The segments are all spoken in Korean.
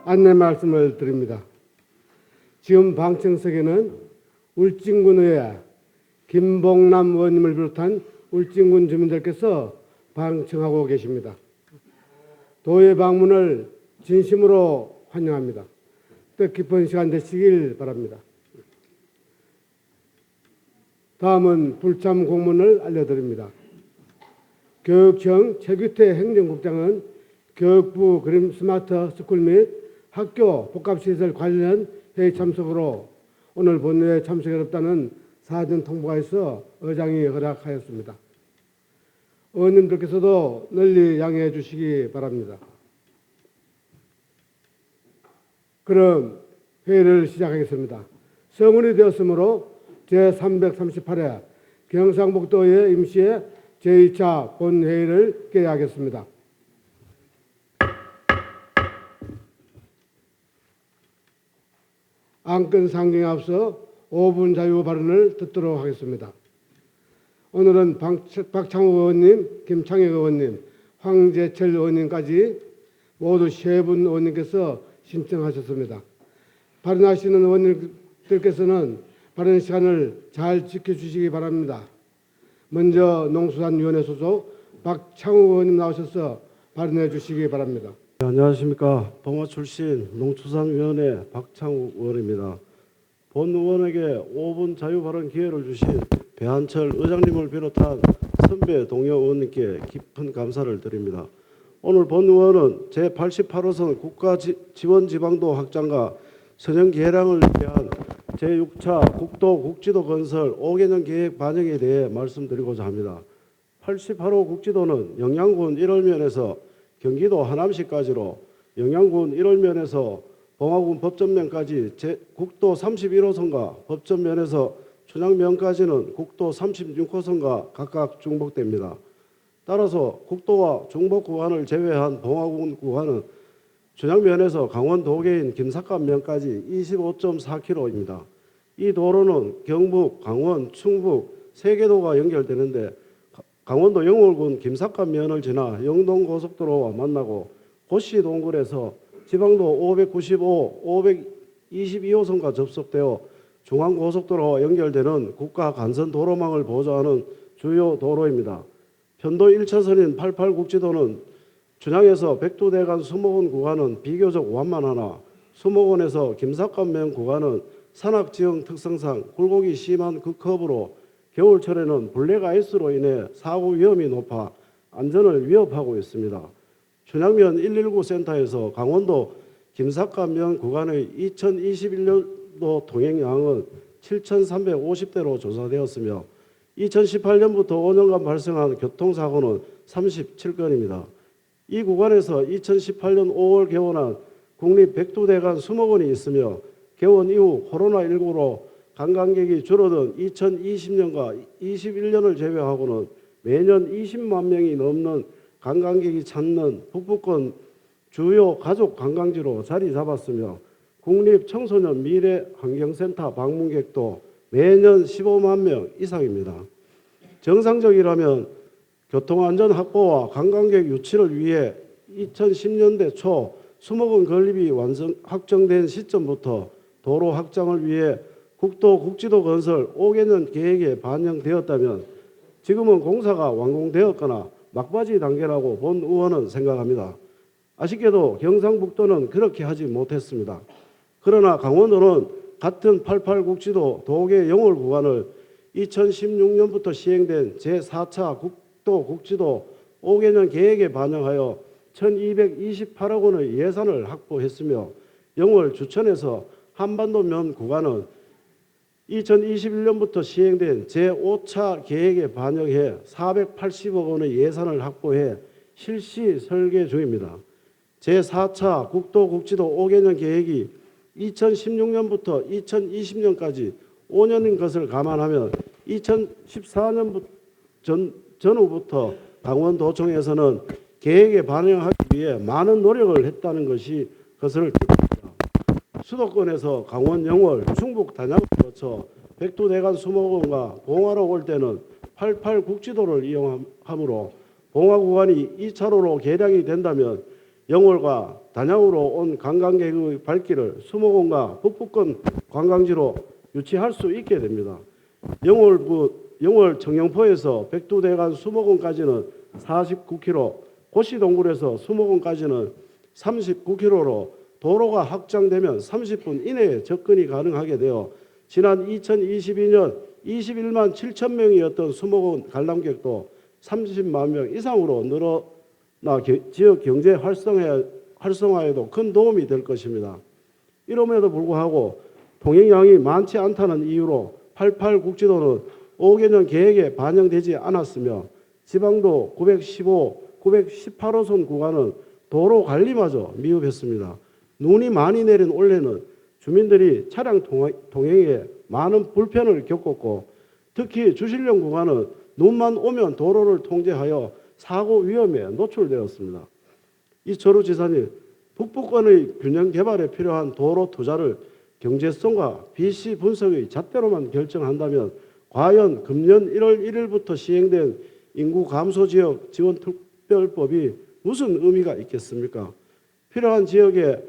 안내 말씀을 드립니다. 지금 방청석에는 울진군의회 김봉남 의원님을 비롯한 울진군 주민들께서 방청하고 계십니다. 도의 방문을 진심으로 환영합니다. 뜻깊은 시간 되시길 바랍니다. 다음은 불참 공문을 알려드립니다. 교육청 최규태 행정국장은 교육부 그림 스마트 스쿨 및 학교 복합시설 관련 회의 참석으로 오늘 본회의에 참석이 어렵다는 사전 통보가 있어 의장이 허락하였습니다. 의원님들께서도 널리 양해해 주시기 바랍니다. 그럼 회의를 시작하겠습니다. 성원이 되었으므로 제338회 경상북도의 임시의 제2차 본회의를 개회하겠습니다. 안건 상정에 앞서 5분 자유 발언을 듣도록 하겠습니다. 오늘은 박창욱 의원님, 김창혁 의원님, 황재철 의원님까지 모두 3분 의원님께서 신청하셨습니다. 발언하시는 의원님들께서는 발언 시간을 잘 지켜주시기 바랍니다. 먼저 농수산위원회 소속 박창욱 의원님 나오셔서 발언해 주시기 바랍니다. 안녕하십니까. 봉화 출신 농수산위원회 박창욱 의원입니다. 본 의원에게 5분 자유 발언 기회를 주신 배한철 의장님을 비롯한 선배 동료 의원님께 깊은 감사를 드립니다. 오늘 본 의원은 제88호선 국가지원지방도 확장과 선형 개량을 위한 제6차 국도 국지도 건설 5개년 계획 반영에 대해 말씀드리고자 합니다. 88호 국지도는 영양군 1월면에서 경기도 하남시까지로 영양군 1월면에서 봉화군 법전면까지 국도 31호선과 법전면에서 춘향면까지는 국도 36호선과 각각 중복됩니다. 따라서 국도와 중복 구간을 제외한 봉화군 구간은 춘향면에서 강원 도계인 김삿갓면까지 25.4km입니다. 이 도로는 경북, 강원, 충북 3개도가 연결되는데 강원도 영월군 김삿갓면을 지나 영동고속도로와 만나고 고시 동굴에서 지방도 595, 522호선과 접속되어 중앙고속도로와 연결되는 국가 간선 도로망을 보조하는 주요 도로입니다. 편도 1차선인 88국지도는 춘향에서 백두대간 수목원 구간은 비교적 완만하나 수목원에서 김삿갓면 구간은 산악지형 특성상 굴곡이 심한 극커브로 겨울철에는 블랙 아이스로 인해 사고 위험이 높아 안전을 위협하고 있습니다. 춘향면 119 센터에서 강원도 김삿갓면 구간의 2021년도 통행량은 7,350대로 조사되었으며 2018년부터 5년간 발생한 교통사고는 37건입니다. 이 구간에서 2018년 5월 개원한 국립 백두대간 수목원이 있으며 개원 이후 코로나19로 관광객이 줄어든 2020년과 21년을 제외하고는 매년 20만 명이 넘는 관광객이 찾는 북부권 주요 가족 관광지로 자리 잡았으며 국립청소년 미래환경센터 방문객도 매년 15만 명 이상입니다. 정상적이라면 교통안전 확보와 관광객 유치를 위해 2010년대 초 수목원 건립이 확정된 시점부터 도로 확장을 위해 국도 국지도 건설 5개년 계획에 반영되었다면 지금은 공사가 완공되었거나 막바지 단계라고 본 의원은 생각합니다. 아쉽게도 경상북도는 그렇게 하지 못했습니다. 그러나 강원도는 같은 88국지도 도계 영월 구간을 2016년부터 시행된 제4차 국도 국지도 5개년 계획에 반영하여 1228억 원의 예산을 확보했으며 영월 주천에서 한반도면 구간은 2021년부터 시행된 제5차 계획에 반영해 480억 원의 예산을 확보해 실시 설계 중입니다. 제4차 국도 국지도 5개년 계획이 2016년부터 2020년까지 5년인 것을 감안하면 2014년 전후부터 강원도청에서는 계획에 반영하기 위해 많은 노력을 했다는 것이 것을 수도권에서 강원 영월, 충북 단양을 거쳐 백두대간 수목원과 봉화로 올 때는 88국지도를 이용하므로 봉화 구간이 2차로로 개량이 된다면 영월과 단양으로 온 관광객의 발길을 수목원과 북부권 관광지로 유치할 수 있게 됩니다. 영월 청영포에서 백두대간 수목원까지는 49km, 고시동굴에서 수목원까지는 39km로 도로가 확장되면 30분 이내에 접근이 가능하게 되어 지난 2022년 21만 7천 명이었던 수목원 관람객도 30만 명 이상으로 늘어나 지역 경제 활성화에도 큰 도움이 될 것입니다. 이럼에도 불구하고 통행량이 많지 않다는 이유로 88 국지도는 5개년 계획에 반영되지 않았으며 지방도 915, 918호선 구간은 도로 관리마저 미흡했습니다. 눈이 많이 내린 올해는 주민들이 차량 통행에 많은 불편을 겪었고 특히 주실령 구간은 눈만 오면 도로를 통제하여 사고 위험에 노출되었습니다. 이철우 지사님, 북부권의 균형 개발에 필요한 도로 투자를 경제성과 BC 분석의 잣대로만 결정한다면 과연 금년 1월 1일부터 시행된 인구 감소 지역 지원 특별법이 무슨 의미가 있겠습니까? 필요한 지역에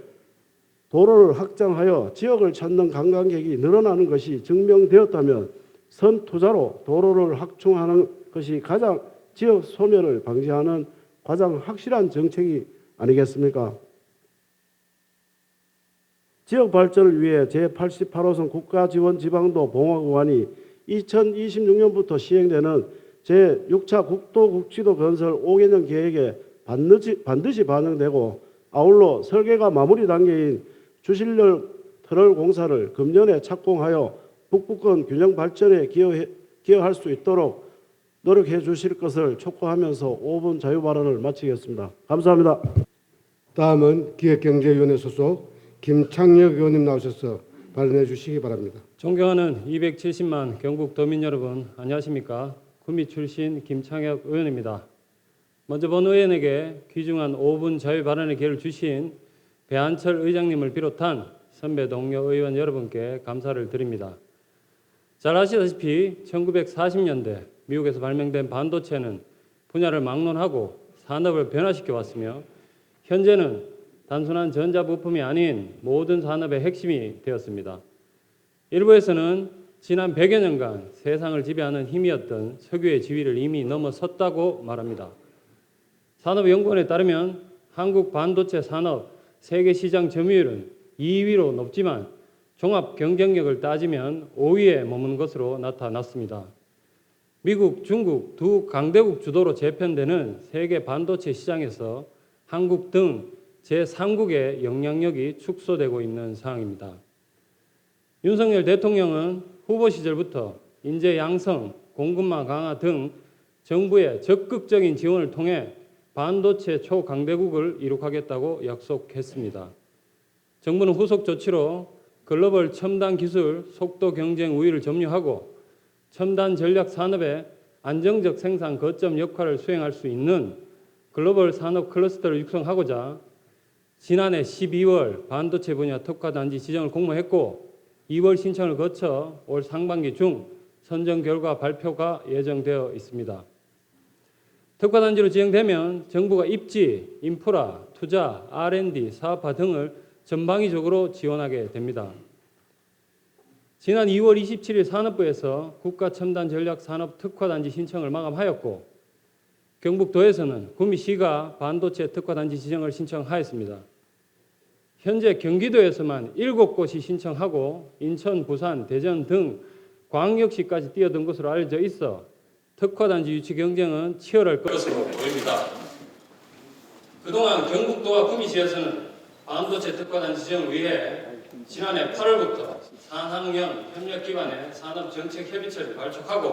도로를 확장하여 지역을 찾는 관광객이 늘어나는 것이 증명되었다면 선투자로 도로를 확충하는 것이 가장 지역 소멸을 방지하는 가장 확실한 정책이 아니겠습니까? 지역 발전을 위해 제88호선 국가지원지방도 봉화구간이 2026년부터 시행되는 제6차 국도국지도 건설 5개년 계획에 반드시 반영되고 아울러 설계가 마무리 단계인 주실령 터널 공사를 금년에 착공하여 북부권 균형 발전에 기여할 수 있도록 노력해 주실 것을 촉구하면서 5분 자유 발언을 마치겠습니다. 감사합니다. 다음은 기획경제위원회 소속 김창혁 의원님 나오셔서 발언해 주시기 바랍니다. 존경하는 270만 경북 도민 여러분, 안녕하십니까? 구미 출신 김창혁 의원입니다. 먼저 본 의원에게 귀중한 5분 자유 발언의 기회를 주신 배한철 의장님을 비롯한 선배 동료 의원 여러분께 감사를 드립니다. 잘 아시다시피 1940년대 미국에서 발명된 반도체는 분야를 막론하고 산업을 변화시켜 왔으며 현재는 단순한 전자부품이 아닌 모든 산업의 핵심이 되었습니다. 일부에서는 지난 100여 년간 세상을 지배하는 힘이었던 석유의 지위를 이미 넘어섰다고 말합니다. 산업연구원에 따르면 한국 반도체 산업 세계 시장 점유율은 2위로 높지만 종합 경쟁력을 따지면 5위에 머무는 것으로 나타났습니다. 미국, 중국 두 강대국 주도로 재편되는 세계 반도체 시장에서 한국 등 제3국의 영향력이 축소되고 있는 상황입니다. 윤석열 대통령은 후보 시절부터 인재 양성, 공급망 강화 등 정부의 적극적인 지원을 통해 반도체 초강대국을 이룩하겠다고 약속했습니다. 정부는 후속 조치로 글로벌 첨단 기술 속도 경쟁 우위를 점유하고 첨단 전략 산업의 안정적 생산 거점 역할을 수행할 수 있는 글로벌 산업 클러스터를 육성하고자 지난해 12월 반도체 분야 특화단지 지정을 공모했고 2월 신청을 거쳐 올 상반기 중 선정 결과 발표가 예정되어 있습니다. 특화단지로 지정되면 정부가 입지, 인프라, 투자, R&D, 사업화 등을 전방위적으로 지원하게 됩니다. 지난 2월 27일 산업부에서 국가첨단전략산업특화단지 신청을 마감하였고 경북도에서는 구미시가 반도체 특화단지 지정을 신청하였습니다. 현재 경기도에서만 7곳이 신청하고 인천, 부산, 대전 등 광역시까지 뛰어든 것으로 알려져 있어 특화단지 유치 경쟁은 치열할 것으로 보입니다. 그동안 경북도와 구미시에서는 반도체 특화단지 지정을 위해 지난해 8월부터 산학연 협력기관의 산업정책협의체를 발족하고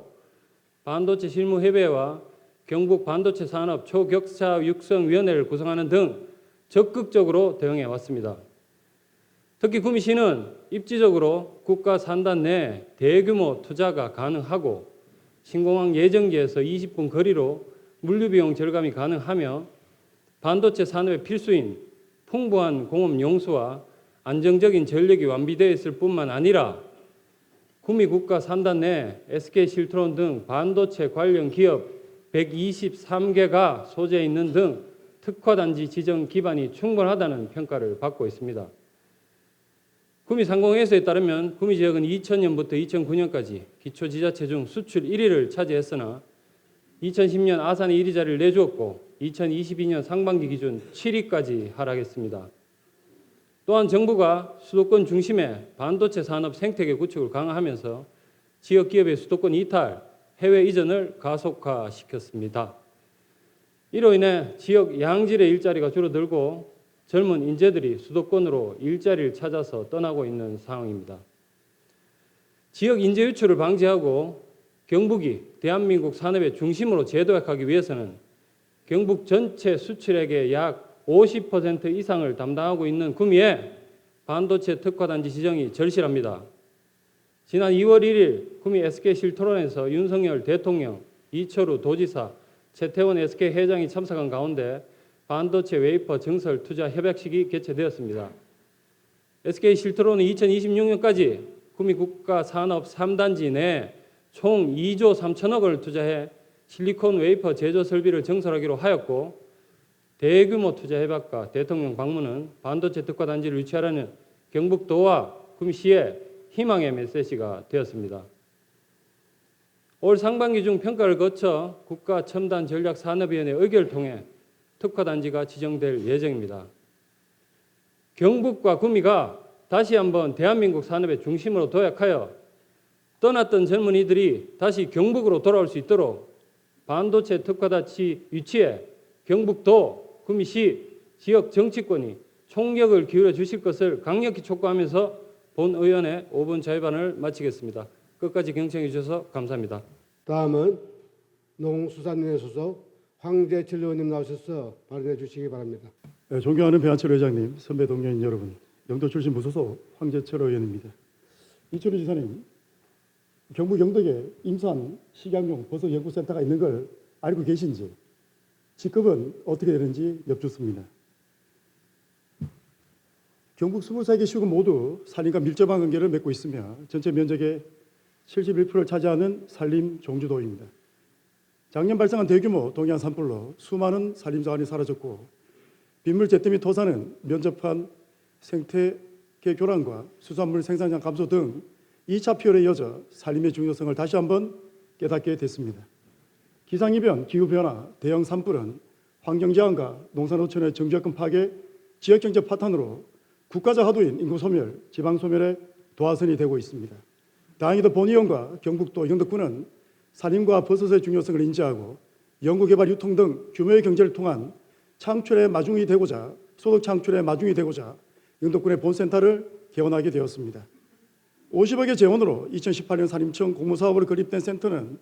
반도체 실무협의회와 경북 반도체 산업 초격차 육성위원회를 구성하는 등 적극적으로 대응해 왔습니다. 특히 구미시는 입지적으로 국가 산단 내 대규모 투자가 가능하고 신공항 예정지에서 20분 거리로 물류비용 절감이 가능하며 반도체 산업의 필수인 풍부한 공업 용수와 안정적인 전력이 완비되어 있을 뿐만 아니라 구미 국가 산단 내 SK실트론 등 반도체 관련 기업 123개가 소재해 있는 등 특화단지 지정 기반이 충분하다는 평가를 받고 있습니다. 구미상공회에서에 따르면 구미지역은 2000년부터 2009년까지 기초지자체 중 수출 1위를 차지했으나 2010년 아산에 1위 자리를 내주었고 2022년 상반기 기준 7위까지 하락했습니다. 또한 정부가 수도권 중심의 반도체 산업 생태계 구축을 강화하면서 지역 기업의 수도권 이탈, 해외 이전을 가속화시켰습니다. 이로 인해 지역 양질의 일자리가 줄어들고 젊은 인재들이 수도권으로 일자리를 찾아서 떠나고 있는 상황입니다. 지역 인재 유출을 방지하고 경북이 대한민국 산업의 중심으로 재도약하기 위해서는 경북 전체 수출액의 약 50% 이상을 담당하고 있는 구미에 반도체 특화단지 지정이 절실합니다. 지난 2월 1일 구미 SK실토론에서 윤석열 대통령, 이철우 도지사, 최태원 SK 회장이 참석한 가운데 반도체 웨이퍼 증설 투자 협약식이 개최되었습니다. SK실토론은 2026년까지 구미 국가 산업 3단지 내에 총 2조 3천억 원을 투자해 실리콘 웨이퍼 제조 설비를 증설하기로 하였고 대규모 투자 협약과 대통령 방문은 반도체 특화단지를 유치하라는 경북도와 구미시의 희망의 메시지가 되었습니다. 올 상반기 중 평가를 거쳐 국가첨단전략산업위원회 의결을 통해 특화단지가 지정될 예정입니다. 경북과 구미가 다시 한번 대한민국 산업의 중심으로 도약하여 떠났던 젊은이들이 다시 경북으로 돌아올 수 있도록 반도체 특화단지 유치에 경북도, 구미시, 지역 정치권이 총력을 기울여 주실 것을 강력히 촉구하면서 본 의원의 5분 자유발언을 마치겠습니다. 끝까지 경청해 주셔서 감사합니다. 다음은 농수산인의 소속 황재철 의원님 나오셔서 발언해 주시기 바랍니다. 네, 존경하는 배한철 회장님, 선배 동료인 여러분, 영도 출신 무소속 황재철 의원입니다. 이철우 지사님, 경북 영덕에 임산 식약용 버섯 연구센터가 있는 걸 알고 계신지, 직급은 어떻게 되는지 여쭙습니다. 경북 23개 시군 모두 산림과 밀접한 관계를 맺고 있으며 전체 면적의 71%를 차지하는 산림 종주도입니다. 작년 발생한 대규모 동해안 산불로 수많은 산림자원이 사라졌고 빗물 제때 및 토사는 면접한 생태계 교란과 수산물 생산량 감소 등 2차 피해에 이어져 산림의 중요성을 다시 한번 깨닫게 됐습니다. 기상이변, 기후변화, 대형 산불은 환경재앙과 농산어촌의 정주여건 파괴, 지역경제 파탄으로 국가적 하도인 인구소멸, 지방소멸의 도화선이 되고 있습니다. 다행히도 본 의원과 경북도 영덕군은 산림과 버섯의 중요성을 인지하고 연구개발, 유통 등 규모의 경제를 통한 창출의 마중이 되고자 소득 창출의 마중이 되고자 영덕군의 본센터를 개원하게 되었습니다. 50억의 재원으로 2018년 산림청 공모사업으로 건립된 센터는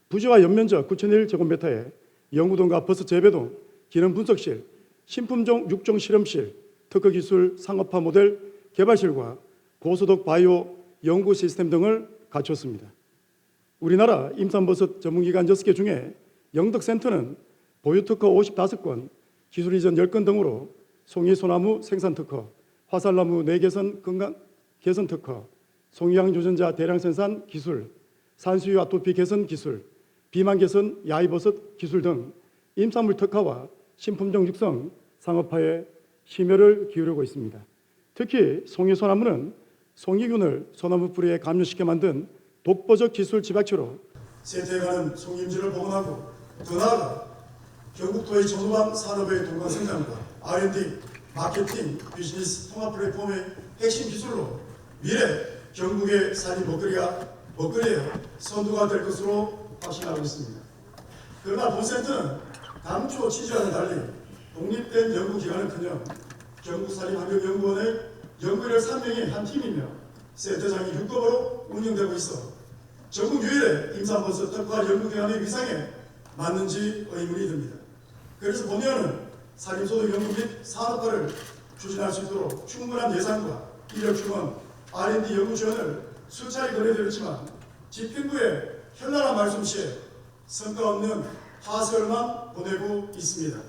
부지와 연면적 9,001제곱미터에 연구동과 버섯 재배동, 기능 분석실, 신품종 육종 실험실, 특허기술 상업화 모델 개발실과 고소득 바이오 연구 시스템 등을 갖췄습니다. 우리나라 임산버섯 전문기관 6개 중에 영덕센터는 보유특허 55건, 기술 이전 10건 등으로 송이 소나무 생산 특허, 화살나무 내개선 건강 개선 특허, 송이향 유전자 대량 생산 기술, 산수유 아토피 개선 기술, 비만 개선 야이버섯 기술 등 임산물 특화와 신품종 육성 상업화에 심혈을 기울이고 있습니다. 특히 송이 소나무는 송이균을 소나무 뿌리에 감염시켜 만든 독보적 기술 집약체로 세태에 관한 송임지를 복원하고 더 나아가 경북도의 전후방 산업의 동반 성장과 R&D, 마케팅, 비즈니스 통합 플랫폼의 핵심 기술로 미래 경북의 산림 먹거리의 선두가 될 것으로 확신하고 있습니다. 그러나 본센터는 당초 취지와는 달리 독립된 연구기관은커녕 경북산림환경연구원의 연구인을 3명의 한 팀이며 센터장이 6급으로 운영되고 있어 전국 유일의 임산버섯 특화 연구기관의 위상에 맞는지 의문이 듭니다. 그래서 본 의원은 산림소득 연구 및 산업화를 추진할 수 있도록 충분한 예산과 인력 충원, R&D 연구 지원을 수차례 건의드렸지만 집행부의 현란한 말솜씨에 성과 없는 하설만 보내고 있습니다.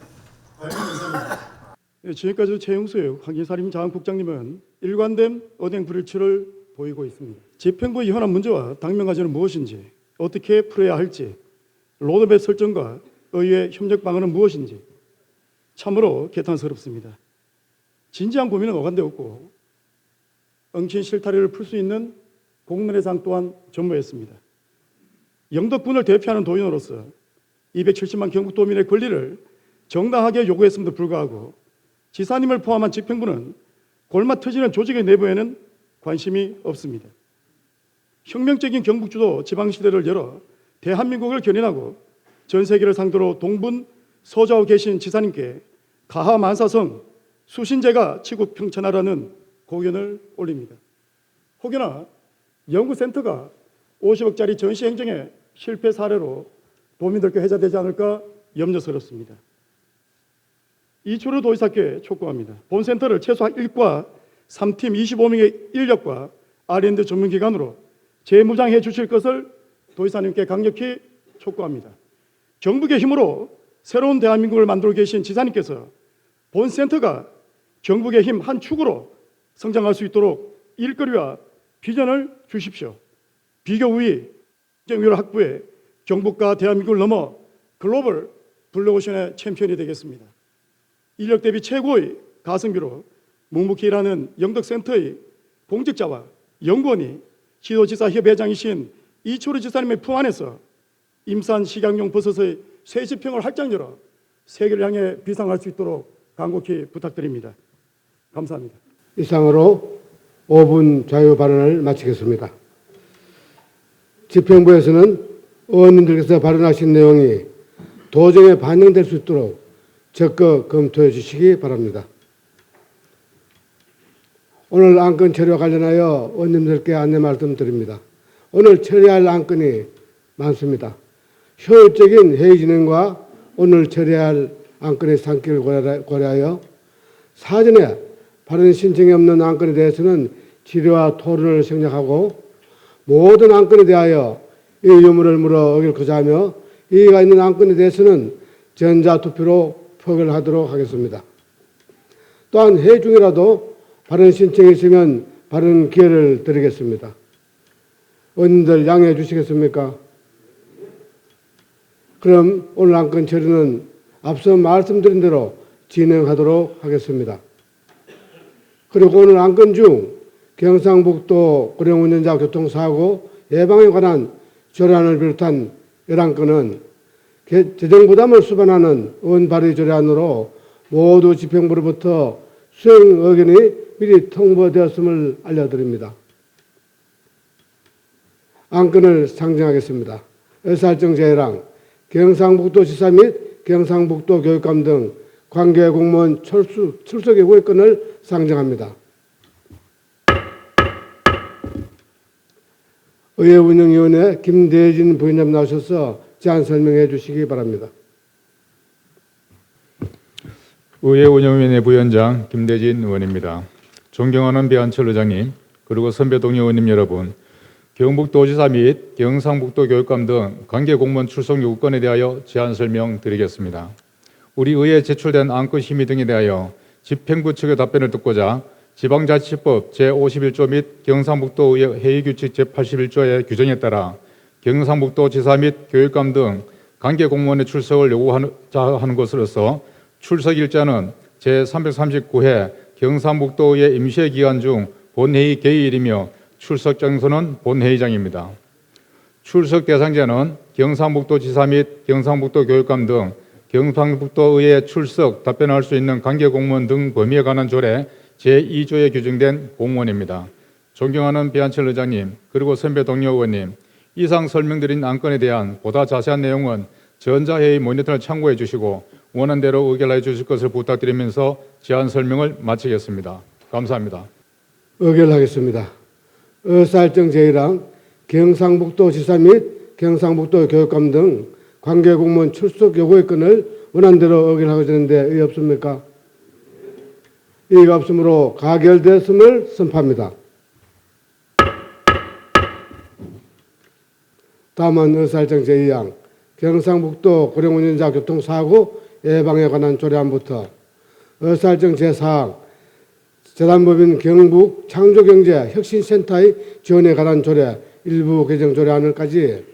발명 감사합니다. 지금까지 최영수의 환경산림자원국장님은 일관된 언행 불일치를 보이고 있습니다. 집행부의 현안 문제와 당면 과제는 무엇인지, 어떻게 풀어야 할지, 로드맵 설정과 의회 협력 방안은 무엇인지, 참으로 개탄스럽습니다. 진지한 고민은 오간데없고 엉킨 실타래를 풀 수 있는 공론의 장 또한 전무했습니다. 영덕군을 대표하는 도인으로서 270만 경북도민의 권리를 정당하게 요구했음에도 불구하고 지사님을 포함한 집행부는 골마 터지는 조직의 내부에는 관심이 없습니다. 혁명적인 경북주도 지방시대를 열어 대한민국을 견인하고 전 세계를 상대로 동분서주하고 계신 지사님께 가하만사성 수신제가 치국평천하라는 고견을 올립니다. 혹여나 연구센터가 50억짜리 전시행정의 실패 사례로 도민들께 회자되지 않을까 염려스럽습니다. 이초를 도의사께 촉구합니다. 본센터를 최소 1과 3팀 25명의 인력과 R&D 전문기관으로 재무장해 주실 것을 도의사님께 강력히 촉구합니다. 경북의 힘으로 새로운 대한민국을 만들고 계신 지사님께서 본센터가 경북의 힘 한 축으로 성장할 수 있도록 일거리와 비전을 주십시오. 비교우위 정유를 확보해 경북과 대한민국을 넘어 글로벌 블루오션의 챔피언이 되겠습니다. 인력 대비 최고의 가성비로 묵묵히 일하는 영덕센터의 공직자와 연구원이 지도지사협회장이신 이초루 지사님의 품 안에서 임산 식약용 버섯의 쇠지평을 활짝 열어 세계를 향해 비상할 수 있도록 간곡히 부탁드립니다. 감사합니다. 이상으로 5분 자유 발언을 마치겠습니다. 집행부에서는 의원님들께서 발언하신 내용이 도정에 반영될 수 있도록 적극 검토해 주시기 바랍니다. 오늘 안건 처리와 관련하여 의원님들께 안내 말씀드립니다. 오늘 처리할 안건이 많습니다. 효율적인 회의 진행과 오늘 처리할 안건의 상기를 고려하여 사전에 발언 신청이 없는 안건에 대해서는 질의와 토론을 생략하고 모든 안건에 대하여 이 의무를 물어 어길고자 하며 이의가 있는 안건에 대해서는 전자투표로 표결하도록 하겠습니다. 또한 회의 중이라도 발언 신청이 있으면 발언 기회를 드리겠습니다. 의원님들 양해해 주시겠습니까? 그럼 오늘 안건 처리는 앞서 말씀드린 대로 진행하도록 하겠습니다. 그리고 오늘 안건 중 경상북도 고령운전자 교통사고 예방에 관한 조례안을 비롯한 11건은 재정부담을 수반하는 의원 발의 조례안으로 모두 집행부로부터 수행 의견이 미리 통보되었음을 알려드립니다. 안건을 상정하겠습니다. 의사일정 제외랑 경상북도지사 및 경상북도 교육감 등 관계 공무원 출석 요구의 건을 상정합니다. 의회운영위원회 김대진 부위원장 나오셔서 제안 설명해 주시기 바랍니다. 의회운영위원회 부위원장 김대진 의원입니다. 존경하는 배한철 의장님, 그리고 선배 동료 의원님 여러분, 경북도지사 및 경상북도 교육감 등 관계 공무원 출석 요구건에 대하여 제안 설명드리겠습니다. 우리 의회에 제출된 안건 심의 등에 대하여 집행부 측의 답변을 듣고자 지방자치법 제51조 및 경상북도의회 회의규칙 제81조의 규정에 따라 경상북도지사 및 교육감 등 관계 공무원의 출석을 요구하자 하는 것으로서 출석 일자는 제339회 경상북도의회 임시회 기간 중 본회의 개의일이며 출석 장소는 본회의장입니다. 출석 대상자는 경상북도지사 및 경상북도 교육감 등 경상북도의회 출석 답변할 수 있는 관계 공무원 등 범위에 관한 조례 제2조에 규정된 공무원입니다. 존경하는 배한철 의장님, 그리고 선배 동료 의원님, 이상 설명드린 안건에 대한 보다 자세한 내용은 전자회의 모니터를 참고해 주시고 원하는 대로 의결해 주실 것을 부탁드리면서 제안 설명을 마치겠습니다. 감사합니다. 의결하겠습니다. 의사일정 제의랑 경상북도지사 및 경상북도 교육감 등 관계 공무원 출석 요구의 건을 원하는 대로 의결하고 되는데 의의 없습니까? 의의가 없으므로 가결되었음을 선포합니다. 다음은 의사일정 제2항 경상북도 고령운전자 교통사고 예방에 관한 조례안부터 의사일정 제4항 재단법인 경북 창조경제혁신센터의 지원에 관한 조례 일부 개정 조례안을까지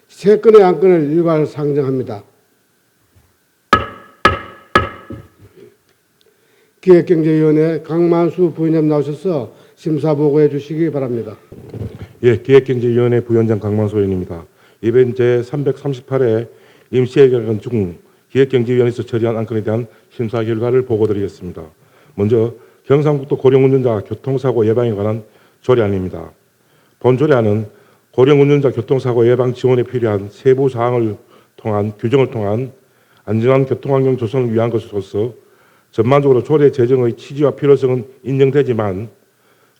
세 건의 안건을 일괄 상정합니다. 기획경제위원회 강만수 부위원장 나오셔서 심사 보고해 주시기 바랍니다. 예, 기획경제위원회 부위원장 강만수 의원입니다. 이번 제338회 임시회견 중 기획경제위원회에서 처리한 안건에 대한 심사 결과를 보고드리겠습니다. 먼저 경상북도 고령운전자 교통사고 예방에 관한 조례안입니다. 본 조례안은 고령운전자 교통사고 예방 지원에 필요한 세부 사항을 통한 규정을 통한 안전한 교통환경 조성을 위한 것으로서 전반적으로 조례 제정의 취지와 필요성은 인정되지만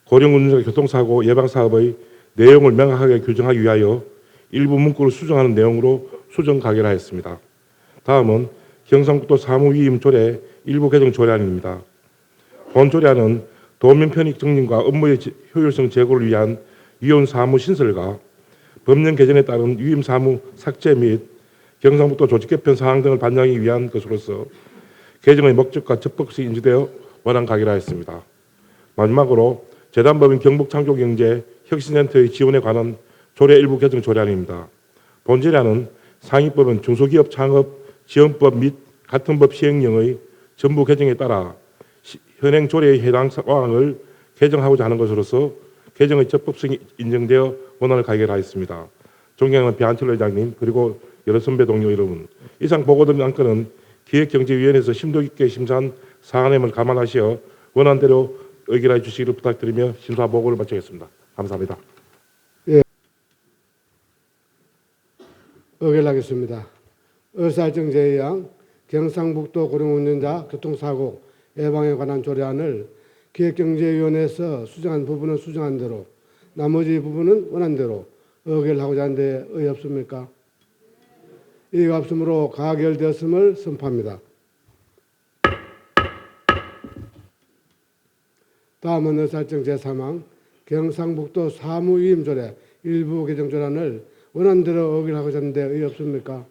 고령운전자 교통사고 예방사업의 내용을 명확하게 규정하기 위하여 일부 문구를 수정하는 내용으로 수정 가결하였습니다. 다음은 경상북도 사무위임조례 일부 개정 조례안입니다. 본 조례안은 도민 편익 증진과 업무의 효율성 제고를 위한 위원 사무 신설과 법령 개정에 따른 위임 사무 삭제 및 경상북도 조직 개편 사항 등을 반영하기 위한 것으로서 개정의 목적과 적법성이 인지되어 원안 가결하였습니다. 마지막으로 재단법인 경북창조경제 혁신센터의 지원에 관한 조례 일부 개정 조례안입니다. 본 조례안은 상위법은 중소기업 창업 지원법 및 같은 법 시행령의 전부 개정에 따라 현행 조례의 해당 사항을 개정하고자 하는 것으로서 개정의 적법성이 인정되어 원안을 가결하였습니다. 존경하는 배한철 의장님 그리고 여러 선배 동료 여러분, 이상 보고드린 안건은 기획경제위원회에서 심도 깊게 심사한 사안임을 감안하시어 원안대로 의결해 주시기를 부탁드리며 심사 보고를 마치겠습니다. 감사합니다. 의결하겠습니다. 의사일정 제2항 경상북도 고령운전자 교통사고 예방에 관한 조례안을 기획경제위원회에서 수정한 부분은 수정한 대로 나머지 부분은 원안대로 의결하고자 하는데 의의 없습니까? 이가 없으므로 가결되었음을 선포합니다. 다음은 의사일정 제3항 경상북도 사무위임조례 일부 개정조례안을 원안대로 의결하고자 하는데 의의 없습니까?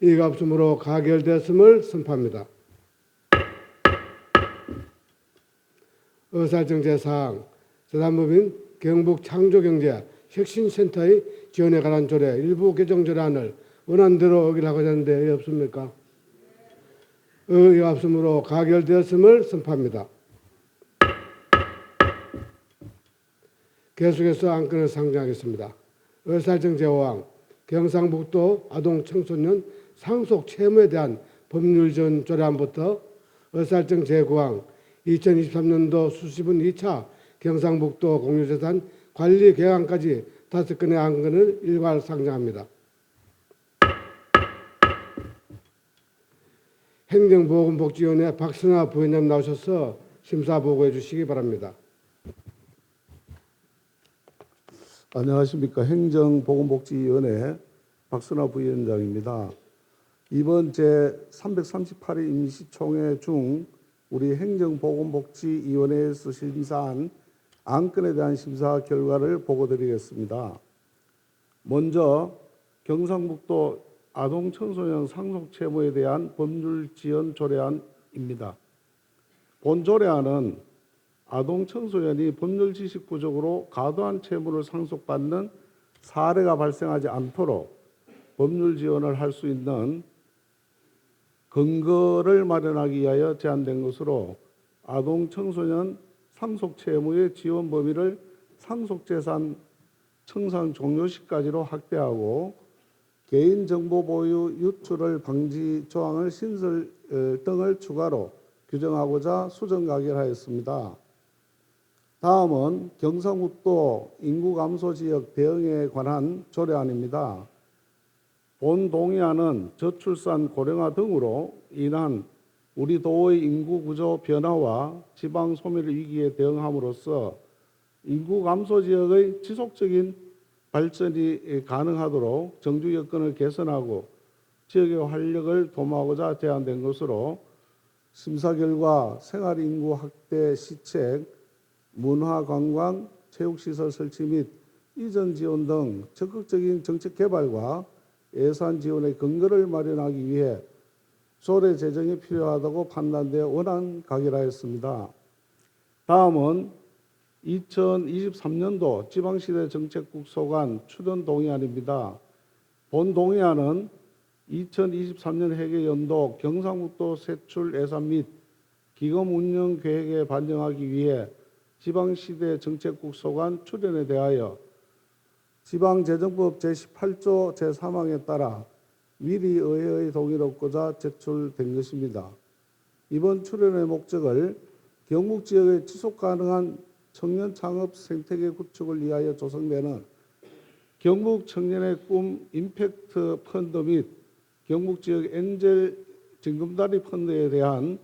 이가 없으므로 가결되었음을 선포합니다. 의사일정 제4항 재단법인 경북창조경제 혁신센터의 지원에 관한 조례 일부 개정조례안을 원안대로 의결하고자 하는데 의의 없습니까? 의의가 없으므로 가결되었음을 선포합니다. 계속해서 안건을 상정하겠습니다. 의사일정 제5항 경상북도 아동청소년 상속 채무에 대한 법률 지원 조례안부터 의사일정 제9항 2023년도 수시분 2차 경상북도 공유재산 관리 계획안까지 5건의 안건을 일괄 상정합니다. 행정보건복지위원회 박선화 부위원장 나오셔서 심사 보고해 주시기 바랍니다. 안녕하십니까. 행정보건복지위원회 박선화 부위원장입니다. 이번 제338회 임시총회 중 우리 행정보건복지위원회에서 심사한 안건에 대한 심사 결과를 보고드리겠습니다. 먼저 경상북도 아동청소년 상속채무에 대한 법률 지원 조례안입니다. 본 조례안은 아동청소년이 법률 지식 부족으로 과도한 채무를 상속받는 사례가 발생하지 않도록 법률 지원을 할 수 있는 근거를 마련하기 위하여 제안된 것으로 아동청소년 상속채무의 지원 범위를 상속재산 청산 종료 시까지로 확대하고 개인정보 보유 유출을 방지 조항을 신설 등을 추가로 규정하고자 수정 가결하였습니다. 다음은 경상북도 인구감소지역 대응에 관한 조례안입니다. 본 동의안은 저출산 고령화 등으로 인한 우리 도의 인구구조 변화와 지방 소멸 위기에 대응함으로써 인구감소지역의 지속적인 발전이 가능하도록 정주 여건을 개선하고 지역의 활력을 도모하고자 제안된 것으로 심사 결과 생활인구 확대 시책, 문화관광, 체육시설 설치 및 이전 지원 등 적극적인 정책 개발과 예산 지원의 근거를 마련하기 위해 조례 제정이 필요하다고 판단되어 원안 가결하였습니다. 다음은 2023년도 지방시대 정책국 소관 추천 동의안입니다. 본 동의안은 2023년 회계연도 경상북도 세출 예산 및 기금 운영 계획에 반영하기 위해 지방시대 정책국 소관 출연에 대하여 지방재정법 제18조 제3항에 따라 미리 의회의 동의를 얻고자 제출된 것입니다. 이번 출연의 목적을 경북 지역의 지속 가능한 청년 창업 생태계 구축을 위하여 조성되는 경북 청년의 꿈 임팩트 펀드 및 경북 지역 엔젤 징검다리 펀드에 대한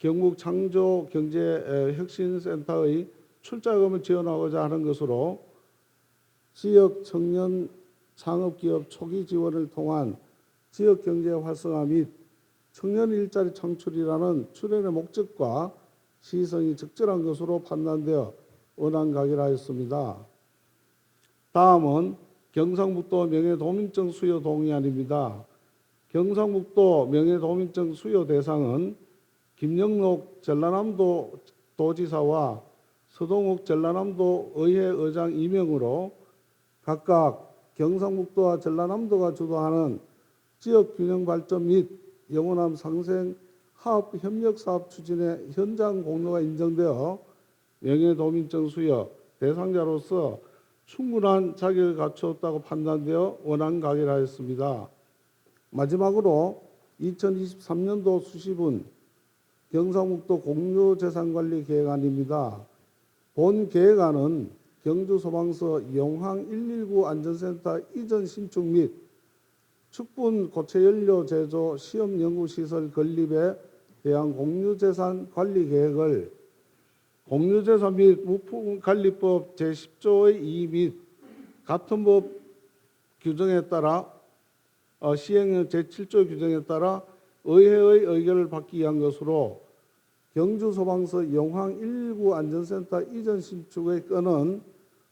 경북 창조 경제 혁신센터의 출자금을 지원하고자 하는 것으로 지역 청년 창업기업 초기 지원을 통한 지역 경제 활성화 및 청년 일자리 창출이라는 출연의 목적과 시성이 적절한 것으로 판단되어 원안 가결하였습니다. 다음은 경상북도 명예도민증 수여 동의안입니다. 경상북도 명예도민증 수여 대상은 김영록 전라남도 도지사와 서동욱 전라남도 의회 의장 임명으로 각각 경상북도와 전라남도가 주도하는 지역 균형 발전 및 영호남 상생 화합 협력 사업 추진의 현장 공로가 인정되어 명예도민증 수여 대상자로서 충분한 자격을 갖추었다고 판단되어 원안 가결하였습니다. 마지막으로 2023년도 수시분 경상북도 공유재산관리 계획안입니다. 본 계획안은 경주소방서 용항 119 안전센터 이전 신축 및 축분 고체연료 제조 시험 연구시설 건립에 대한 공유재산 관리 계획을 공유재산 및 무품관리법 제10조의 2 및 같은 법 규정에 따라 시행 제7조 규정에 따라 의회의 의결을 받기 위한 것으로 경주소방서 용항 119 안전센터 이전 신축의 건은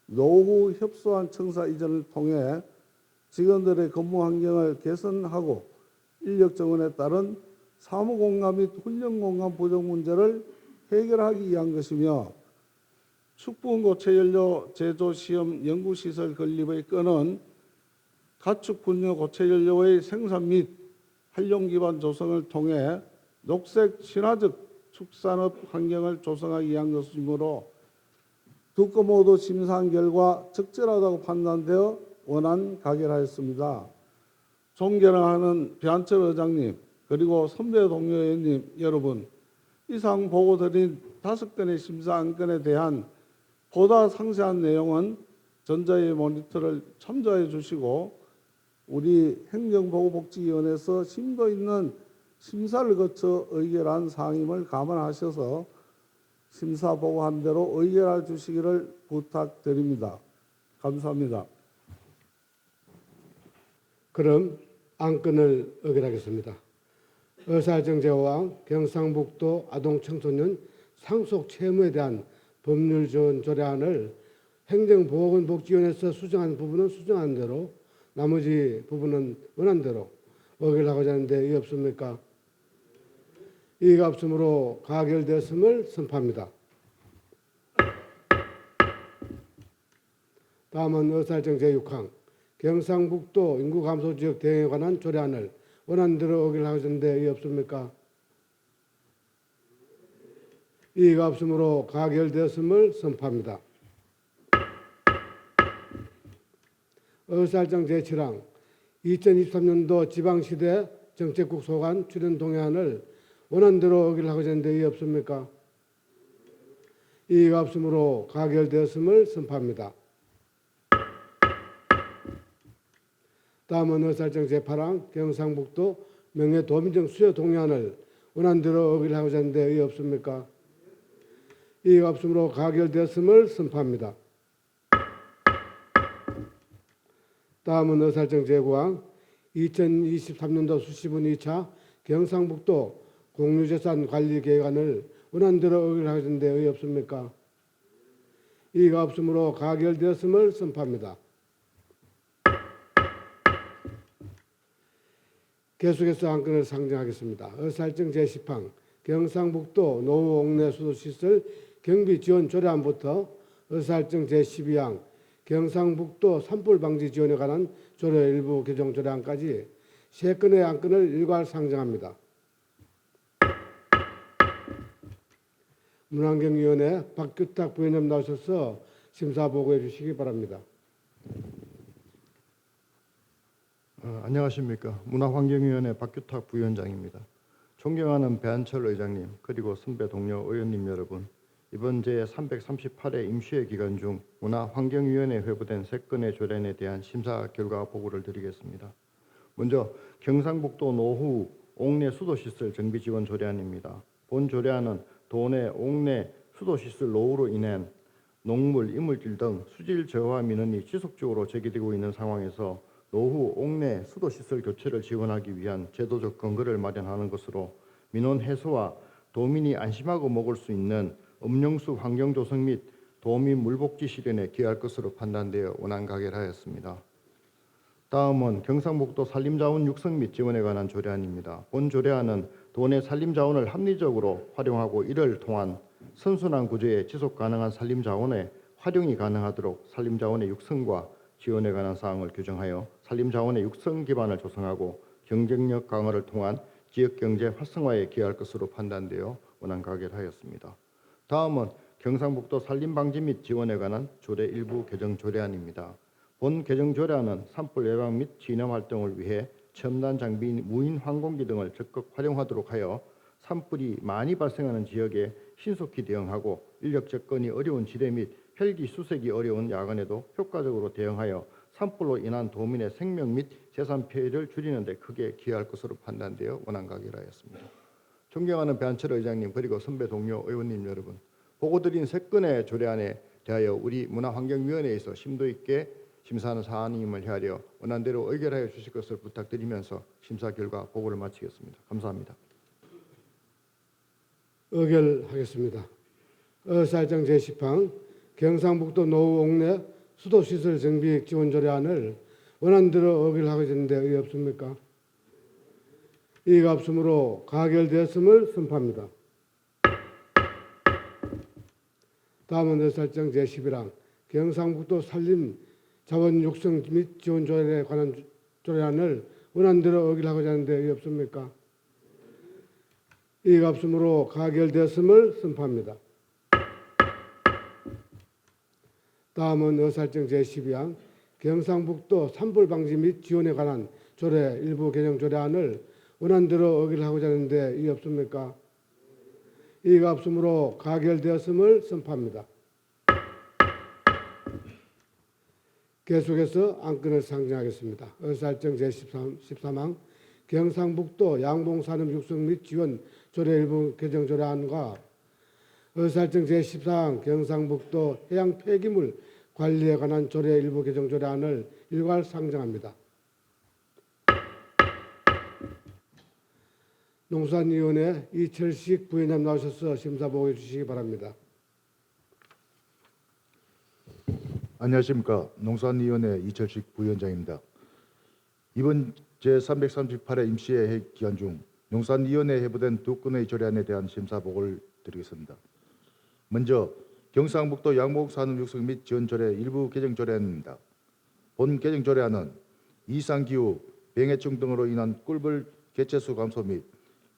노후 협소한 청사 이전을 통해 직원들의 근무 환경을 개선하고 인력 정원에 따른 사무 공간 및 훈련 공간 부족 문제를 해결하기 위한 것이며 축분 고체연료 제조 시험 연구시설 건립의 건은 가축 분뇨 고체연료의 생산 및 활용 기반 조성을 통해 녹색 친화적 축산업 환경을 조성하기 위한 것이므로 두 건 모두 심사한 결과 적절하다고 판단되어 원안 가결하였습니다. 존경하는 배한철 의장님 그리고 선배 동료 의원님 여러분, 이상 보고드린 5건의 심사 안건에 대한 보다 상세한 내용은 전자의 모니터를 참조해 주시고 우리 행정보건복지위원회에서 심도 있는 심사를 거쳐 의결한 사항임을 감안하셔서 심사 보고한 대로 의결해 주시기를 부탁드립니다. 감사합니다. 그럼 안건을 의결하겠습니다. 의사정제와 경상북도 아동청소년 상속 채무에 대한 법률 지원 조례안을 행정보건복지위원회에서 수정한 부분은 수정한 대로 나머지 부분은 원한 대로 의결하고자 하는데 이의 없습니까? 이의가 없으므로 가결되었음을 선포합니다. 다음은 의사일정 제6항 경상북도 인구감소지역 대응에 관한 조례안을 원안대로 의결하고자 하는데 이의 없습니까? 이의가 없으므로 가결되었음을 선포합니다. 의사일정 제7항 2023년도 지방시대 정책국 소관 출연 동의안을 원안대로 의결하고자 하는데 이의 없습니까? 이의가 없으므로 가결되었음을 선포합니다. 다음은 의사일정 제8항 경상북도 명예도민증 수여 동의안을 원안대로 의결하고자 하는데 이의 없습니까? 이의가 없으므로 가결되었음을 선포합니다. 다음은 의사일정 제9항 2023년도 수시분 2차 경상북도 공유재산 관리 계획안을 원안대로 의결하고자 하는데 이의 없습니까? 이의가 없으므로 가결되었음을 선포합니다. 계속해서 안건을 상정하겠습니다. 의사일정 제10항 경상북도 노후 옥내 수도시설 경비 지원 조례안부터 의사일정 제12항 경상북도 산불 방지 지원에 관한 조례 일부 개정 조례안까지 3건의 안건을 일괄 상정합니다. 문환경위원회 박규탁 부위원장 나오셔서 심사 보고해 주시기 바랍니다. 안녕하십니까. 문화환경위원회 박규탁 부위원장입니다. 존경하는 배한철 의장님 그리고 선배 동료 의원님 여러분, 이번 제338회 임시회 기간 중 문화환경위원회 회부된 3건의 조례안에 대한 심사 결과 보고를 드리겠습니다. 먼저 경상북도 노후 옥내 수도시설 정비 지원 조례안입니다. 본 조례안은 도내 옥내 수도시설 노후로 인한 농물, 이물질 등 수질 저하 민원이 지속적으로 제기되고 있는 상황에서 노후 옥내 수도시설 교체를 지원하기 위한 제도적 근거를 마련하는 것으로 민원 해소와 도민이 안심하고 먹을 수 있는 음용수 환경 조성 및 도민 물복지 실현에 기여할 것으로 판단되어 원안 가결하였습니다. 다음은 경상북도 산림자원 육성 및 지원에 관한 조례안입니다. 본 조례안은 도내 산림자원을 합리적으로 활용하고 이를 통한 선순환 구조의 지속 가능한 산림자원의 활용이 가능하도록 산림자원의 육성과 지원에 관한 사항을 규정하여 산림자원의 육성 기반을 조성하고 경쟁력 강화를 통한 지역경제 활성화에 기여할 것으로 판단되어 원안 가결하였습니다. 다음은 경상북도 산림방지 및 지원에 관한 조례 일부 개정 조례안입니다. 본 개정 조례안은 산불 예방 및 진화 활동을 위해 첨단 장비, 무인 항공기 등을 적극 활용하도록 하여 산불이 많이 발생하는 지역에 신속히 대응하고 인력 접근이 어려운 지대 및 헬기 수색이 어려운 야간에도 효과적으로 대응하여 산불로 인한 도민의 생명 및 재산 피해를 줄이는 데 크게 기여할 것으로 판단되어 원안 가결하였습니다. 존경하는 배한철 의장님 그리고 선배 동료 의원님 여러분, 보고드린 3건의 조례안에 대하여 우리 문화환경위원회에서 심도 있게 심사하는 사안임을 헤아려 원안대로 의결하여 주실 것을 부탁드리면서 심사 결과 보고를 마치겠습니다. 감사합니다. 의결하겠습니다. 의사일정 제10항 경상북도 노후 옥내 수도시설 정비 지원 조례안을 원안대로 의결하게 되는데 의의 없습니까? 이의가 없으므로 가결되었음을 선포합니다. 다음은 의사일정 제11항 경상북도 산림 자원 육성 및 지원 조례에 관한 조례안을 원안대로 의결하고자 하는데 의의 없습니까? 이의가 없으므로 가결되었음을 선포합니다. 다음은 의사일정 제12항 경상북도 산불 방지 및 지원에 관한 조례 일부 개정 조례안을 원안대로 의결하고자 하는데 의의 없습니까? 이의가 없으므로 가결되었음을 선포합니다. 계속해서 안건을 상정하겠습니다. 의사일정 제13항 경상북도 양봉산업 육성 및 지원 조례 일부 개정 조례안과 의사일정 제14항 경상북도 해양 폐기물 관리에 관한 조례 일부 개정 조례안을 일괄 상정합니다. 농수산위원회 이철식 부위원장 나오셔서 심사 보고해 주시기 바랍니다. 안녕하십니까. 농수산위원회 이철식 부위원장입니다. 이번 제338회 임시회 기간 중 농수산위원회에 회부된 2건의 조례안에 대한 심사 보고를 드리겠습니다. 먼저 경상북도 양봉산업육성 및 지원조례 일부 개정 조례안입니다. 본 개정 조례안은 이상기후, 병해충 등으로 인한 꿀벌 개체수 감소 및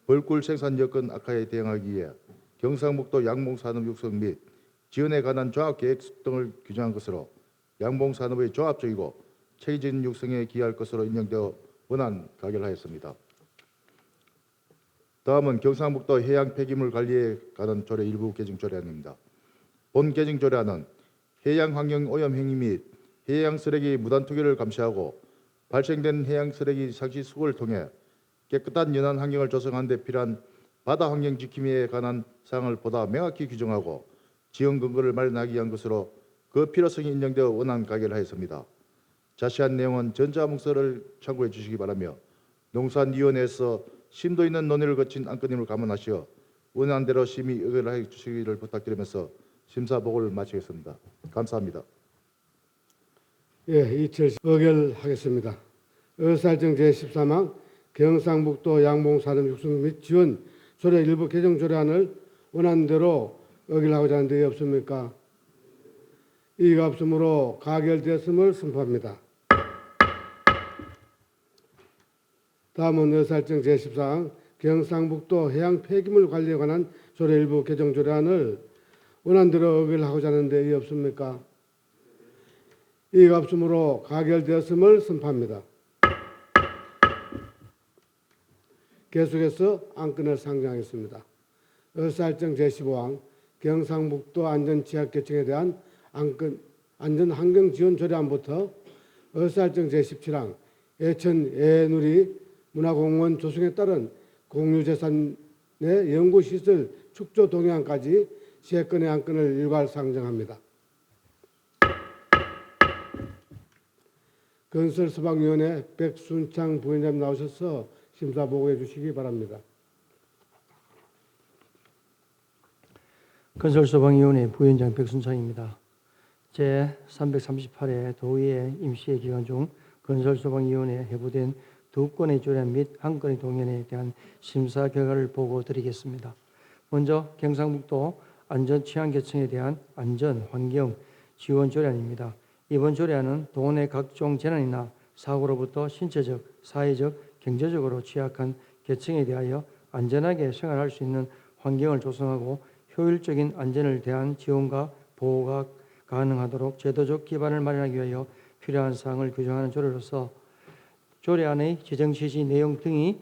벌꿀 생산 여건 악화에 대응하기 위해 경상북도 양봉산업육성 및 지원에 관한 종합계획 등을 규정한 것으로 양봉산업의 종합적이고 체계적인 육성에 기여할 것으로 인정되어 원안 가결하였습니다. 다음은 경상북도 해양 폐기물 관리에 관한 조례 일부 개정 조례안입니다. 본 개정 조례안은 해양 환경 오염 행위 및 해양 쓰레기 무단 투기를 감시하고 발생된 해양 쓰레기 상시 수거를 통해 깨끗한 연안 환경을 조성하는 데 필요한 바다 환경 지킴이에 관한 사항을 보다 명확히 규정하고 지원 근거를 마련하기 위한 것으로 그 필요성이 인정되어 원안 가결하였습니다. 자세한 내용은 전자문서를 참고해 주시기 바라며 농수산위원회에서 심도 있는 논의를 거친 안건임을 감안하시어 원안대로 심의 의결해 주시기를 부탁드리면서 심사 보고를 마치겠습니다. 감사합니다. 예, 이철식 의결하겠습니다. 의사일정 제13항 경상북도 양봉산업 육성 및 지원 조례 일부 개정 조례안을 원안대로 의결하고자 하는 데 없습니까? 이의가 없으므로 가결되었음을 선포합니다. 다음은 의사일정 제14항 경상북도 해양 폐기물 관리에 관한 조례 일부 개정 조례안을 원안대로 의결하고자 하는데 이의 없습니까? 이의가 없으므로 가결되었음을 선포합니다. 계속해서 안건을 상정하겠습니다. 의사일정 제15항 경상북도 안전취약 개청에 대한 안건 안전환경지원 조례안부터 의사일정 제17항 예천 예누리 문화공원 조성에 따른 공유재산 내 연구시설 축조 동의안까지 3건의 안건을 일괄 상정합니다. 건설소방위원회 백순창 부위원장님 나오셔서 심사 보고해 주시기 바랍니다. 건설소방위원회 부위원장 백순창입니다. 제338회 도의회 임시회 기간 중 건설소방위원회에 회부된 2건의 조례안 및 1건의 동의안에 대한 심사 결과를 보고 드리겠습니다. 먼저 경상북도 안전취약계청에 대한 안전환경 지원 조례안입니다. 이번 조례안은 도내 각종 재난이나 사고로부터 신체적, 사회적, 경제적으로 취약한 계층에 대하여 안전하게 생활할 수 있는 환경을 조성하고 효율적인 안전을 대한 지원과 보호가 가능하도록 제도적 기반을 마련하기 위하여 필요한 사항을 규정하는 조례로서 조례안의 제정 취지 내용 등이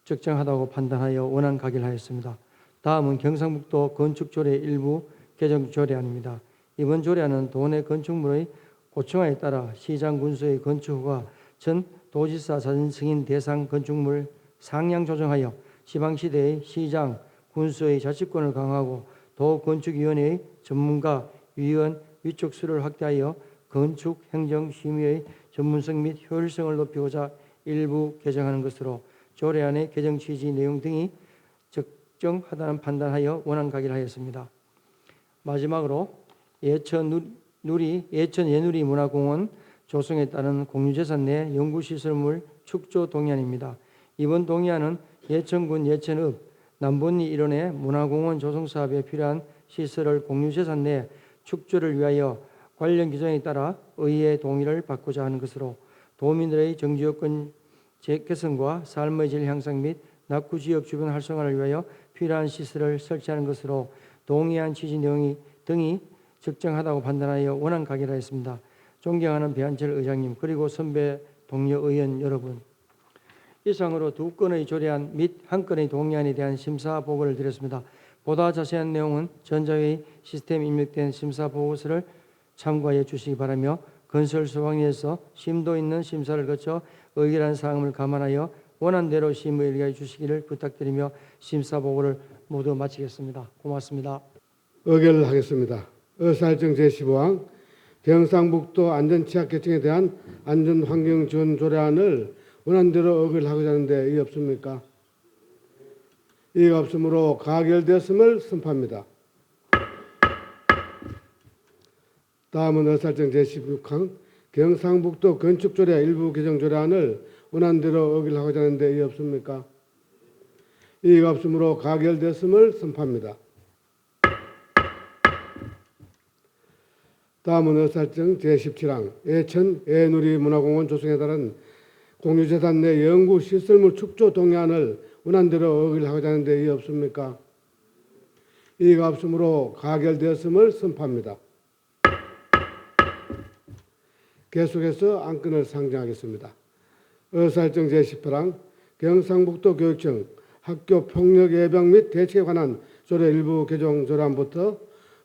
적정하다고 판단하여 원안 가결하였습니다. 다음은 경상북도 건축조례 일부 개정 조례안입니다. 이번 조례안은 도내 건축물의 고층화에 따라 시장 군수의 건축허가 전 도지사 사전 승인 대상 건축물 상향 조정하여 지방시대의 시장 군수의 자치권을 강화하고 도건축위원회의 전문가 위원 위촉수를 확대하여 건축 행정 심의의 전문성 및 효율성을 높이고자 일부 개정하는 것으로 조례안의 개정 취지 내용 등이 적정하다는 판단하여 원안 가결하였습니다. 마지막으로 예천 예누리 문화공원 조성에 따른 공유재산 내 연구시설물 축조 동의안입니다. 이번 동의안은 예천군 예천읍 남본리 일원의 문화공원 조성 사업에 필요한 시설을 공유재산 내 축조를 위하여 관련 규정에 따라 의회의 동의를 받고자 하는 것으로 도민들의 정지여건 개선과 삶의 질 향상 및 낙후지역 주변 활성화를 위하여 필요한 시설을 설치하는 것으로 동의안 취지 내용 등이 적정하다고 판단하여 원안 가결하였습니다. 존경하는 배한철 의장님 그리고 선배 동료 의원 여러분, 이상으로 2건의 조례안 및 1건의 동의안에 대한 심사 보고를 드렸습니다. 보다 자세한 내용은 전자회의 시스템에 입력된 심사 보고서를 참고해 주시기 바라며 건설소방위에서 심도 있는 심사를 거쳐 의결한 사항을 감안하여 원안대로 심의를 위하여 주시기를 부탁드리며 심사 보고를 모두 마치겠습니다. 고맙습니다. 의결을 하겠습니다. 의사일정 제15항 경상북도 안전취약계층에 대한 안전환경지원 조례안을 원안대로 의결하고자 하는데 이의 없습니까? 이의가 없으므로 가결되었음을 선포합니다. 다음은 의사일정 제16항 경상북도 건축조례 일부 개정 조례안을 원안대로 의결하고자 하는데 이의 없습니까? 이의가 없으므로 가결되었음을 선포합니다. 다음은 의사일정 제17항 예천 예누리 문화공원 조성에 따른 공유재산 내 연구시설물 축조 동의안을 원안대로 의결하고자 하는데 이의 없습니까? 이의가 없으므로 가결되었음을 선포합니다. 계속해서 안건을 상정하겠습니다. 의사일정 제18항 경상북도 교육청 학교 폭력 예방 및 대책에 관한 조례 일부 개정 조례안부터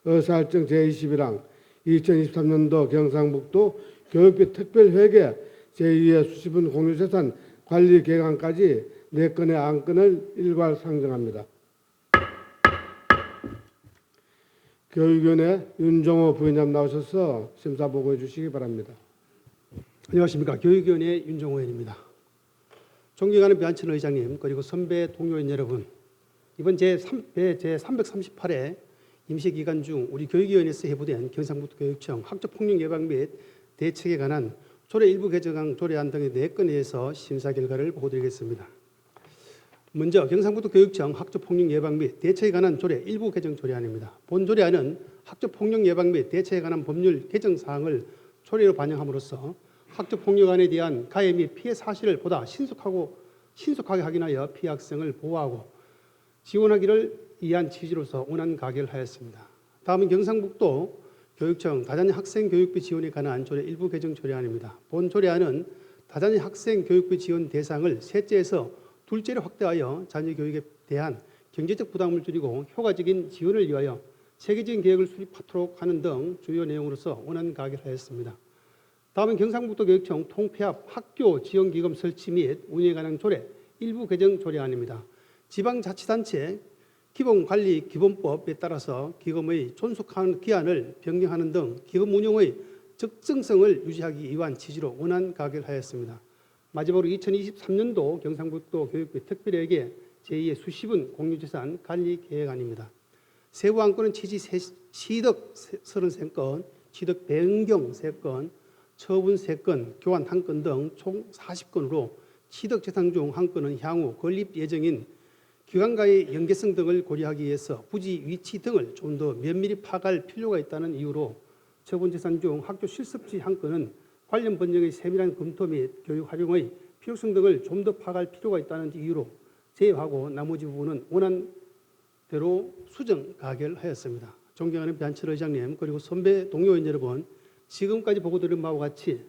의사일정 제21항 2023년도 경상북도 교육비 특별회계 제2의 수시분 공유재산 관리 계획안까지 4건의 안건을 일괄 상정합니다. 교육위원회 윤종호 부위원장 나오셔서 심사 보고해 주시기 바랍니다. 안녕하십니까. 교육위원회 윤종호 의원입니다. 존경하는 배한철 의장님 그리고 선배 동료인 여러분, 이번 제338회 임시기간 중 우리 교육위원회에서 회부된 경상북도 교육청 학교폭력 예방 및 대책에 관한 조례 일부 개정안 조례안 등의 4건에 대해서 심사 결과를 보고드리겠습니다. 먼저 경상북도 교육청 학교폭력 예방 및 대책에 관한 조례 일부 개정 조례안입니다. 본 조례안은 학교폭력 예방 및 대책에 관한 법률 개정 사항을 조례로 반영함으로써 학교폭력안에 대한 가해 및 피해 사실을 보다 신속하게 확인하여 피해 학생을 보호하고 지원하기를 위한 취지로서 원안 가결하였습니다. 다음은 경상북도 교육청 다자녀 학생 교육비 지원에 관한 조례 일부 개정 조례안입니다. 본 조례안은 다자녀 학생 교육비 지원 대상을 셋째에서 둘째로 확대하여 자녀 교육에 대한 경제적 부담을 줄이고 효과적인 지원을 위하여 체계적인 계획을 수립하도록 하는 등 주요 내용으로서 원안 가결하였습니다. 다음은 경상북도 교육청 통폐합 학교 지원기금 설치 및 운영에 관한 조례 일부 개정 조례안입니다. 지방자치단체 기본관리기본법에 따라서 기금의 존속하는 기한을 변경하는 등 기금 운용의 적정성을 유지하기 위한 취지로 원안 가결하였습니다. 마지막으로 2023년도 경상북도 교육비 특별회계 제2의 수시분 공유재산 관리 계획안입니다. 세부 안건은 취지 취득 33건, 취득 변경 3건, 처분 3건, 교환 1건 등 총 40건으로 취득 재산 중 1건은 향후 건립 예정인 기관과의 연계성 등을 고려하기 위해서 부지 위치 등을 좀 더 면밀히 파악할 필요가 있다는 이유로 처분 재산 중 학교 실습지 1건은 관련 번역의 세밀한 검토 및 교육 활용의 필요성 등을 좀 더 파악할 필요가 있다는 이유로 제외하고 나머지 부분은 원안대로 수정 가결하였습니다. 존경하는 배한철 의장님 그리고 선배 동료원 여러분, 지금까지 보고드린 바와 같이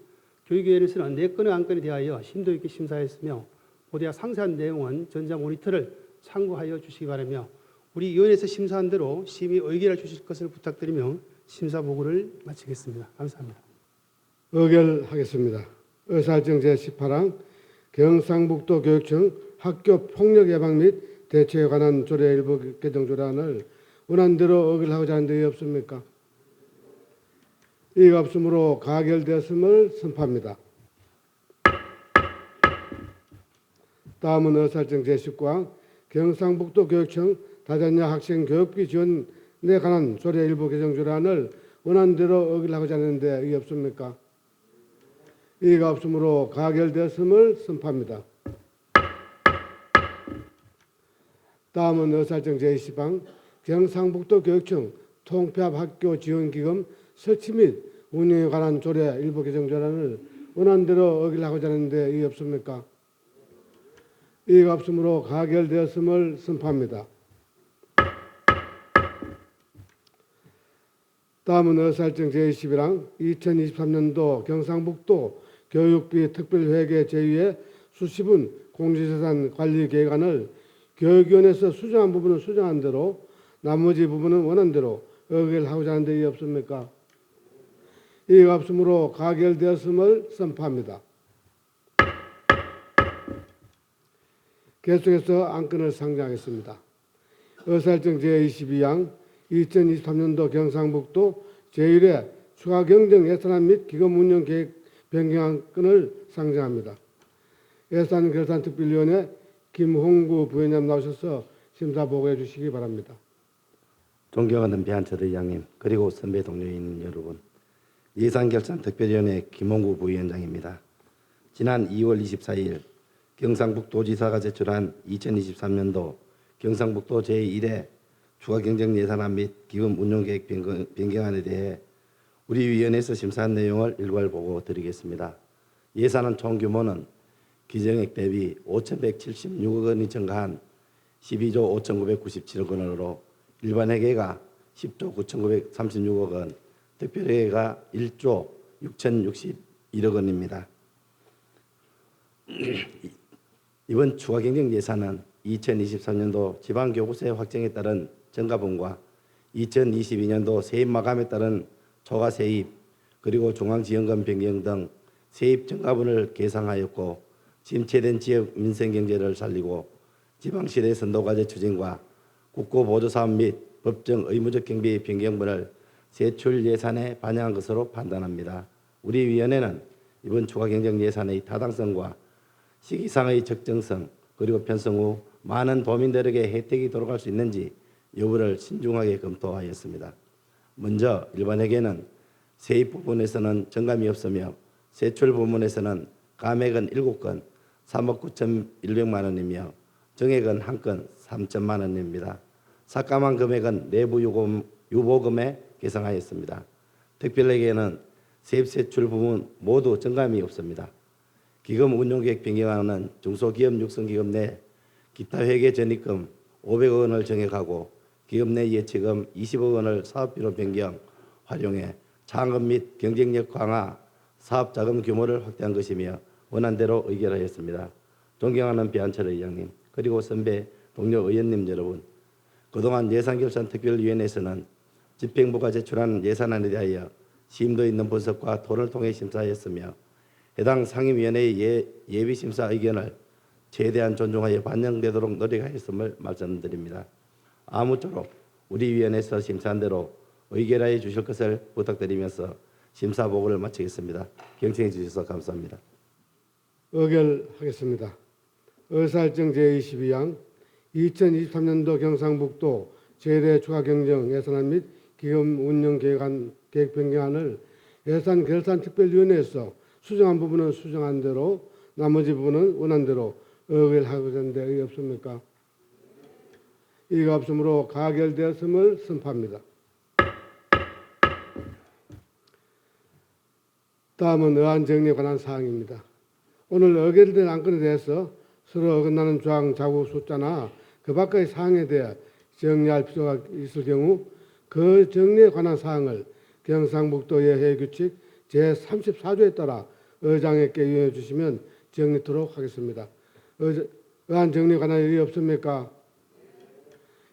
교육위원회에서는 4건의 안건에 대하여 심도 있게 심사했으며 보다 상세한 내용은 전자 모니터를 참고하여 주시기 바라며 우리 위원회에서 심사한 대로 심의 의결해 주실 것을 부탁드리며 심사 보고를 마치겠습니다. 감사합니다. 의결하겠습니다. 의사일정 제18항 경상북도 교육청 학교 폭력 예방 및 대처에 관한 조례 일부 개정 조례안을 원안대로 의결하고자 하는 데 없습니까? 이가 없으므로 가결되었음을 선포합니다. 다음은 의사일정 제19항 경상북도 교육청 다자녀 학생 교육비 지원에 관한 조례 일부 개정 조례안을 원안대로 의결하고자 하는데 이의 없습니까? 이의가 없으므로 가결되었음을 선포합니다. 다음은 의사일정 제20항 경상북도 교육청 통폐합 학교 지원기금 설치 및 운영에 관한 조례 일부 개정 조례안을 원안대로 의결하고자 하는데 이의 없습니까? 이의가 없으므로 가결되었음을 선포합니다. 다음은 의사일정 제21항 2023년도 경상북도 교육비 특별회계 제2의 수시분 공유재산 관리 계획안을 교육위원회에서 수정한 부분은 수정한 대로 나머지 부분은 원안대로 의결하고자 하는 데 이의 없습니까? 이의가 없으므로 가결되었음을 선포합니다. 계속해서 안건을 상정하겠습니다. 의사일정 제22항 2023년도 경상북도 제1회 추가 경정 예산안 및 기금 운영 계획 변경 안건을 상정합니다. 예산 결산 특별위원회 김홍구 부위원장 나오셔서 심사 보고해 주시기 바랍니다. 존경하는 배한철 의장님 그리고 선배 동료인 여러분, 예산결산 특별위원회 김홍구 부위원장입니다. 지난 2월 24일 경상북도지사가 제출한 2023년도 경상북도 제1회 추가경정예산안 및 기금 운용계획 변경안에 대해 우리 위원회에서 심사한 내용을 일괄 보고 드리겠습니다. 예산안 총 규모는 기정액 대비 5,176억 원이 증가한 12조 5,997억 원으로 일반회계가 10조 9,936억 원, 특별회계가 1조 6,061억 원입니다. 이번 추가경정 예산은 2023년도 지방교부세 확정에 따른 증가분과 2022년도 세입 마감에 따른 초과 세입 그리고 중앙지원금 변경 등 세입 증가분을 계상하였고, 침체된 지역 민생경제를 살리고 지방시대 선도과제 추진과 국고보조사업 및 법정 의무적 경비 변경분을 세출 예산에 반영한 것으로 판단합니다. 우리 위원회는 이번 추가경정 예산의 타당성과 시기상의 적정성 그리고 편성 후 많은 도민들에게 혜택이 돌아갈 수 있는지 여부를 신중하게 검토하였습니다. 먼저 일반회계는 세입 부분에서는 정감이 없으며 세출 부분에서는 감액은 7건 3억 9,100만 원이며 정액은 1건 3천만 원입니다. 삭감한 금액은 내부 유보금에 계상하였습니다. 특별회계는 세입 세출 부분 모두 정감이 없습니다. 기금 운용계획 변경안은 중소기업 육성기금 내 기타 회계 전입금 500억 원을 정액하고 기업 내 예치금 20억 원을 사업비로 변경 활용해 창업 및 경쟁력 강화 사업 자금 규모를 확대한 것이며 원안대로 의결하였습니다. 존경하는 배한철 의장님 그리고 선배 동료 의원님 여러분, 그동안 예산결산특별위원회에서는 집행부가 제출한 예산안에 대하여 심도 있는 분석과 토론을 통해 심사하였으며 해당 상임위원회의 예비심사 의견을 최대한 존중하여 반영되도록 노력하였음을 말씀드립니다. 아무쪼록 우리 위원회에서 심사한 대로 의결하여 주실 것을 부탁드리면서 심사 보고를 마치겠습니다. 경청해 주셔서 감사합니다. 의결하겠습니다. 의사일정 제22항 2023년도 경상북도 재래 추가 경정 예산안 및 기금 운영 계획 변경안을 예산 결산 특별위원회에서 수정한 부분은 수정한 대로 나머지 부분은 원안대로 의결하고자 하는데 의견 없습니까? 이가 없으므로 가결되었음을 선포합니다. 다음은 의안 정리에 관한 사항입니다. 오늘 의결된 안건에 대해서 서로 어긋나는 조항, 자구 숫자나 그 밖의 사항에 대해 정리할 필요가 있을 경우 그 정리에 관한 사항을 경상북도의 회의규칙 제34조에 따라 의장에게 유의해 주시면 정리토록 하겠습니다. 의안 정리에 관한 의견이 없습니까?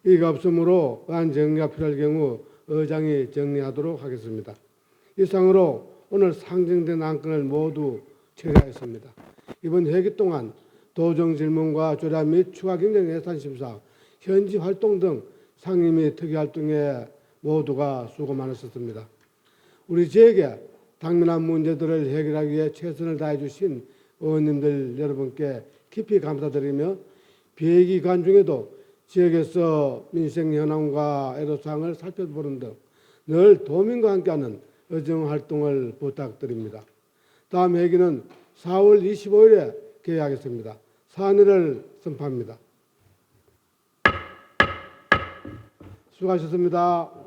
이가 없으므로 의안 정리가 필요할 경우 의장이 정리하도록 하겠습니다. 이상으로 오늘 상정된 안건을 모두 처리하였습니다. 이번 회기 동안 도정 질문과 조례 및 추가 경정 예산 심사, 현지 활동 등 상임 및 특위 활동에 모두가 수고 많으셨습니다. 우리 지역의 당면한 문제들을 해결하기 위해 최선을 다해 주신 의원님들 여러분께 깊이 감사드리며 비회기간 중에도 지역에서 민생 현황과 애로사항을 살펴보는 등 늘 도민과 함께하는 의정 활동을 부탁드립니다. 다음 회기는 4월 25일에 개회하겠습니다. 사안을 선포합니다. 수고하셨습니다.